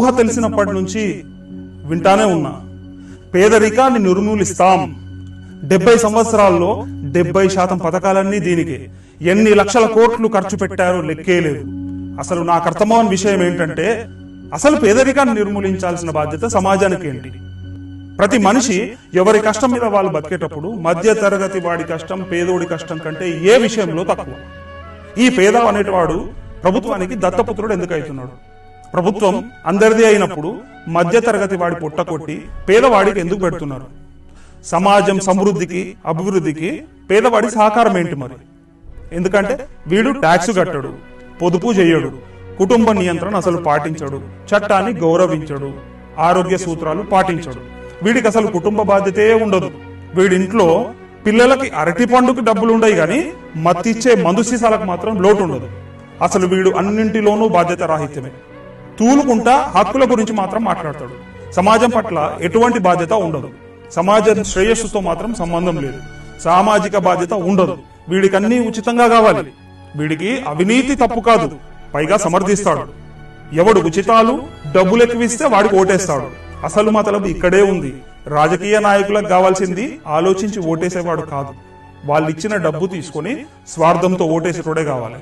ఊహ తెలిసినప్పటి నుంచి వింటానే ఉన్నా. పేదరికాన్ని నిర్మూలిస్తాం. 70 సంవత్సరాల్లో 70% పథకాలన్నీ దీనికి. ఎన్ని లక్షల కోట్లు ఖర్చు పెట్టారో లెక్కేలేదు. అసలు నాకు అర్థమవని విషయం ఏంటంటే, అసలు పేదరికాన్ని నిర్మూలించాల్సిన బాధ్యత సమాజానికి ఏంటి? ప్రతి మనిషి ఎవరి కష్టం మీద వాళ్ళు బతికేటప్పుడు మధ్య తరగతి వాడి కష్టం పేదోడి కష్టం కంటే ఏ విషయంలో తక్కువ. ఈ పేద అనేటివాడు ప్రభుత్వానికి దత్తపుత్రుడు ఎందుకు అవుతున్నాడు? ప్రభుత్వం అందరిది అయినప్పుడు మధ్య తరగతి వాడి పొట్ట కొట్టి పేదవాడికి ఎందుకు పెడుతున్నారు? సమాజం సమృద్ధికి అభివృద్ధికి పేదవాడి సహకారం ఏంటి మరి? ఎందుకంటే వీడు ట్యాక్స్ కట్టడు, పొదుపు చేయడు, కుటుంబ నియంత్రణ అసలు పాటించడు, చట్టాన్ని గౌరవించడు, ఆరోగ్య సూత్రాలు పాటించడు. వీడికి అసలు కుటుంబ బాధ్యతే ఉండదు. వీడింట్లో పిల్లలకి అరటి పండుకి డబ్బులు ఉండయి కానీ మత్తిచ్చే మందు సీసాలకు మాత్రం లోటు ఉండదు. అసలు వీడు అన్నింటిలోనూ బాధ్యత రాహిత్యమే. తూలుకుంటా హక్కుల గురించి మాత్రం మాట్లాడతాడు. సమాజం పట్ల ఎటువంటి బాధ్యత ఉండదు. సమాజం శ్రేయస్సుతో మాత్రం సంబంధం లేదు. సామాజిక బాధ్యత ఉండదు. వీడికి అన్ని ఉచితంగా కావాలి. వీడికి అవినీతి తప్పు కాదు, పైగా సమర్థిస్తాడు. ఎవడు ఉచితాలు డబ్బులు ఎక్కువిస్తే వాడికి ఓటేస్తాడు. అసలు మతలబు ఇక్కడే ఉంది. రాజకీయ నాయకులకు కావాల్సింది ఆలోచించి ఓటేసేవాడు కాదు, వాళ్ళిచ్చిన డబ్బు తీసుకొని స్వార్థంతో ఓటేసేటోడే కావాలి.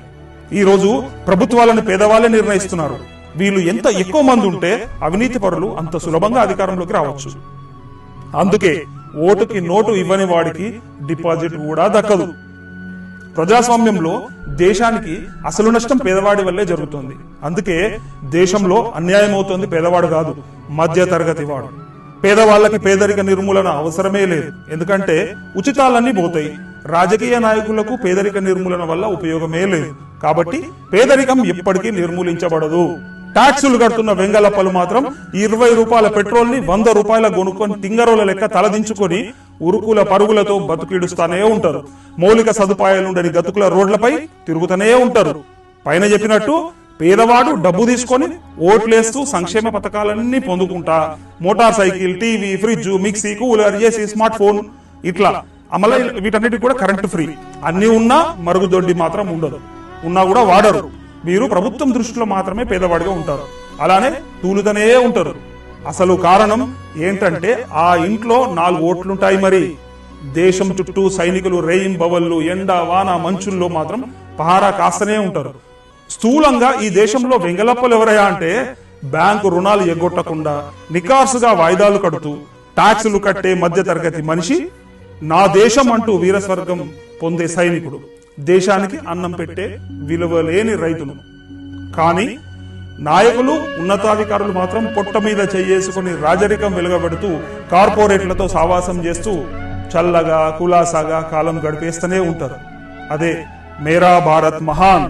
ఈ రోజు ప్రభుత్వాలను పేదవాళ్ళే నిర్ణయిస్తున్నారు. వీళ్ళు ఎంత ఎక్కువ మంది ఉంటే అవినీతి పరులు అంత సులభంగా అధికారంలోకి రావచ్చు. అందుకే ఓటుకి నోటు ఇవ్వని వాడికి డిపాజిట్ కూడా దక్కదు. ప్రజాస్వామ్యంలో దేశానికి అసలు నష్టం పేదవాడి వల్లే జరుగుతుంది. అందుకే దేశంలో అన్యాయం అవుతుంది పేదవాడు కాదు, మధ్య తరగతి వాడు. పేదవాళ్ళకి పేదరిక నిర్మూలన అవసరమే లేదు. ఎందుకంటే ఉచితాలన్నీ పోతాయి. రాజకీయ నాయకులకు పేదరిక నిర్మూలన వల్ల ఉపయోగమే లేదు. కాబట్టి పేదరికం ఎప్పటికీ నిర్మూలించబడదు. ట్యాక్సులు కడుతున్న వెంగళప్పలు మాత్రం 20 రూపాయల పెట్రోల్ ని 100 రూపాయల కొనుక్కొని తింగరోల లెక్క తలదించుకొని ఉరుకుల పరుగులతో బతుకిడుస్తానే ఉంటారు. మౌలిక సదుపాయాలుండని గతుకుల రోడ్లపై తిరుగుతూనే ఉంటారు. పైన చెప్పినట్టు పేదవాడు డబ్బు తీసుకొని ఓట్లేస్తూ సంక్షేమ పథకాలన్నీ పొందుకుంటా motor cycle, TV, fridge, mixie, cooler, AC, smart phone ఇట్లా అమలు వీటన్నిటికి కూడా కరెంట్ ఫ్రీ. అన్ని ఉన్నా మరుగుదొడ్డి మాత్రం ఉండదు. ఉన్నా కూడా వాడరు. మీరు ప్రభుత్వం దృష్టిలో మాత్రమే పేదవాడిగా ఉంటారు. అలానే తూలుతనే ఉంటారు. అసలు కారణం ఏంటంటే ఆ ఇంట్లో 4 ఓట్లుంటాయి. మరి దేశం చుట్టూ సైనికులు రేయింబవళ్ళు ఎండ వాన మంచుల్లో మాత్రం పహారా కాస్తనే ఉంటారు. స్థూలంగా ఈ దేశంలో వెంగళప్పలు ఎవరయ్యా అంటే బ్యాంకు రుణాలు ఎగ్గొట్టకుండా నికార్సుగా వాయిదాలు కడుతూ ట్యాక్సులు కట్టే మధ్య తరగతి మనిషి, నా దేశం అంటూ వీరస్వర్గం పొందే సైనికుడు, దేశానికి అన్నం పెట్టే విలువలేని రైతులు. కానీ నాయకులు ఉన్నతాధికారులు మాత్రం పొట్ట మీద చేసుకుని రాజరికం వెలుగబెడుతూ కార్పొరేట్లతో సావాసం చేస్తూ చల్లగా కులాసాగా కాలం గడిపేస్తూనే ఉంటారు. అదే మేరా భారత్ మహాన్